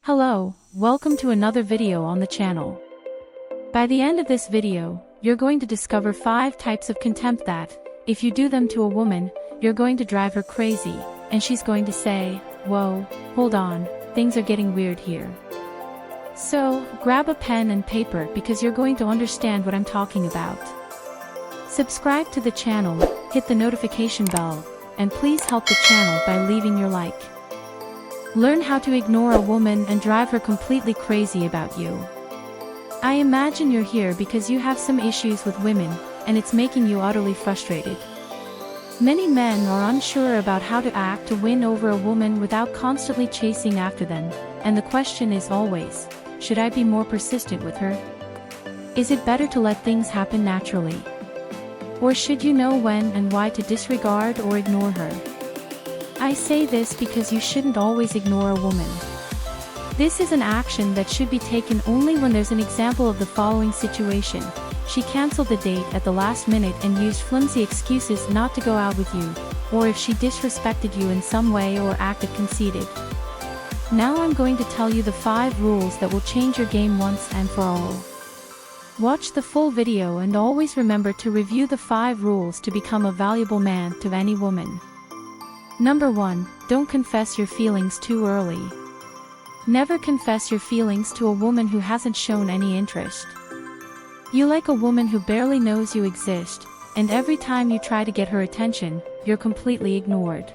Hello, welcome to another video on the channel. By the end of this video, you're going to discover 5 types of contempt that, if you do them to a woman, you're going to drive her crazy, and she's going to say, "Whoa, hold on, things are getting weird here." So, grab a pen and paper because you're going to understand what I'm talking about. Subscribe to the channel, hit the notification bell, and please help the channel by leaving your like. Learn how to ignore a woman and drive her completely crazy about you. I imagine you're here because you have some issues with women, and it's making you utterly frustrated. Many men are unsure about how to act to win over a woman without constantly chasing after them, and the question is always, should I be more persistent with her? Is it better to let things happen naturally? Or should you know when and why to disregard or ignore her? I say this because you shouldn't always ignore a woman. This is an action that should be taken only when there's an example of the following situation. She canceled the date at the last minute and used flimsy excuses not to go out with you, or if she disrespected you in some way or acted conceited. Now I'm going to tell you the 5 rules that will change your game once and for all. Watch the full video and always remember to review the 5 rules to become a valuable man to any woman. Number 1. Don't confess your feelings too early. Never confess your feelings to a woman who hasn't shown any interest. You like a woman who barely knows you exist, and every time you try to get her attention, you're completely ignored.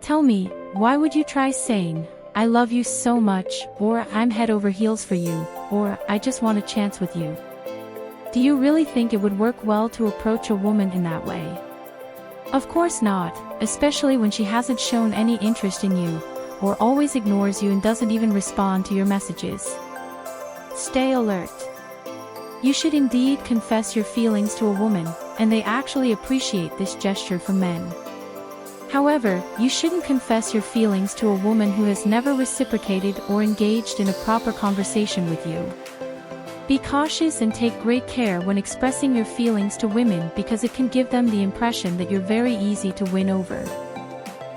Tell me, why would you try saying, "I love you so much," or "I'm head over heels for you," or "I just want a chance with you"? Do you really think it would work well to approach a woman in that way? Of course not, especially when she hasn't shown any interest in you, or always ignores you and doesn't even respond to your messages. Stay alert. You should indeed confess your feelings to a woman, and they actually appreciate this gesture from men. However, you shouldn't confess your feelings to a woman who has never reciprocated or engaged in a proper conversation with you. Be cautious and take great care when expressing your feelings to women because it can give them the impression that you're very easy to win over.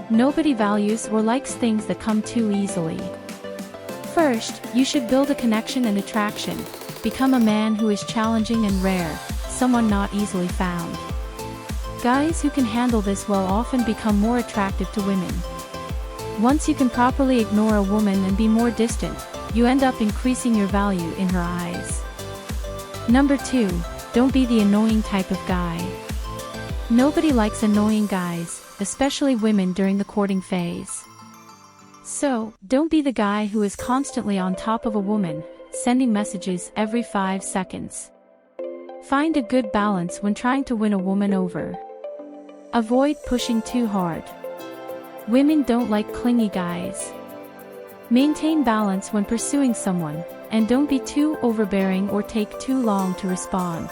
Nobody values or likes things that come too easily. First, you should build a connection and attraction. Become a man who is challenging and rare, someone not easily found. Guys who can handle this well often become more attractive to women. Once you can properly ignore a woman and be more distant, you end up increasing your value in her eyes. Number 2. Don't be the annoying type of guy. Nobody likes annoying guys, especially women during the courting phase. So, don't be the guy who is constantly on top of a woman, sending messages every 5 seconds. Find a good balance when trying to win a woman over. Avoid pushing too hard. Women don't like clingy guys. Maintain balance when pursuing someone, and don't be too overbearing or take too long to respond.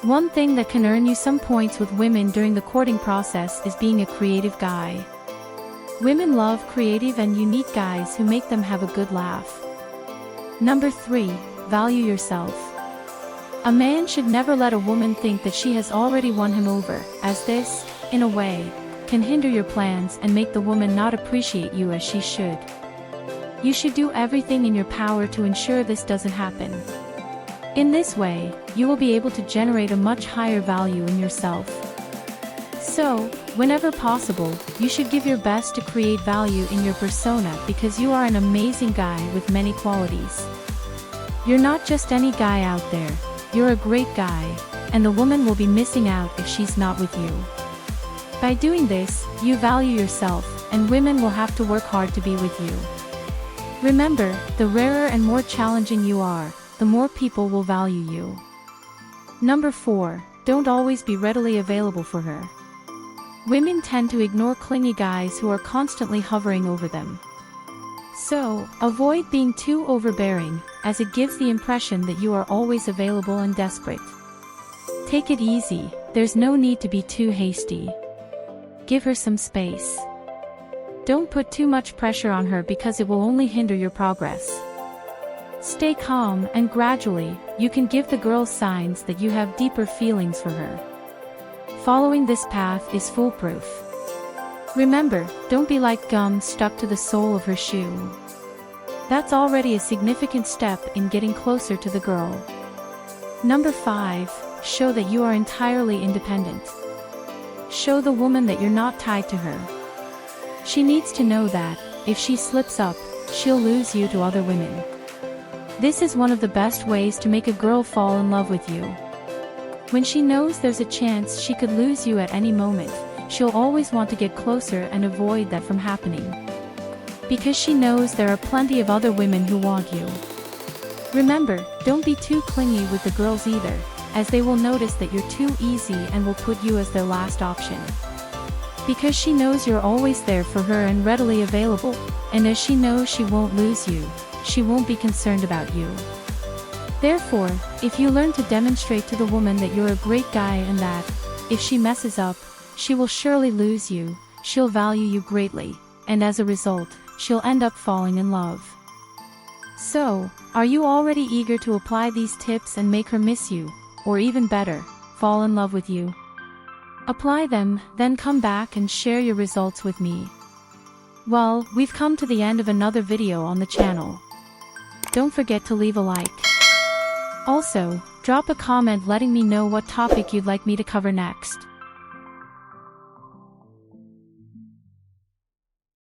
One thing that can earn you some points with women during the courting process is being a creative guy. Women love creative and unique guys who make them have a good laugh. Number 3. Value yourself. A man should never let a woman think that she has already won him over, as this, in a way, can hinder your plans and make the woman not appreciate you as she should. You should do everything in your power to ensure this doesn't happen. In this way, you will be able to generate a much higher value in yourself. So, whenever possible, you should give your best to create value in your persona because you are an amazing guy with many qualities. You're not just any guy out there, you're a great guy, and the woman will be missing out if she's not with you. By doing this, you value yourself, and women will have to work hard to be with you. Remember, the rarer and more challenging you are, the more people will value you. Number 4. Don't always be readily available for her. Women tend to ignore clingy guys who are constantly hovering over them. So, avoid being too overbearing, as it gives the impression that you are always available and desperate. Take it easy, there's no need to be too hasty. Give her some space. Don't put too much pressure on her because it will only hinder your progress. Stay calm and gradually, you can give the girl signs that you have deeper feelings for her. Following this path is foolproof. Remember, don't be like gum stuck to the sole of her shoe. That's already a significant step in getting closer to the girl. Number 5. Show that you are entirely independent. Show the woman that you're not tied to her. She needs to know that, if she slips up, she'll lose you to other women. This is one of the best ways to make a girl fall in love with you. When she knows there's a chance she could lose you at any moment, she'll always want to get closer and avoid that from happening. Because she knows there are plenty of other women who want you. Remember, don't be too clingy with the girls either, as they will notice that you're too easy and will put you as their last option. Because she knows you're always there for her and readily available, and as she knows she won't lose you, she won't be concerned about you. Therefore, if you learn to demonstrate to the woman that you're a great guy and that, if she messes up, she will surely lose you, she'll value you greatly, and as a result, she'll end up falling in love. So, are you already eager to apply these tips and make her miss you, or even better, fall in love with you? Apply them, then come back and share your results with me. Well, we've come to the end of another video on the channel. Don't forget to leave a like. Also, drop a comment letting me know what topic you'd like me to cover next.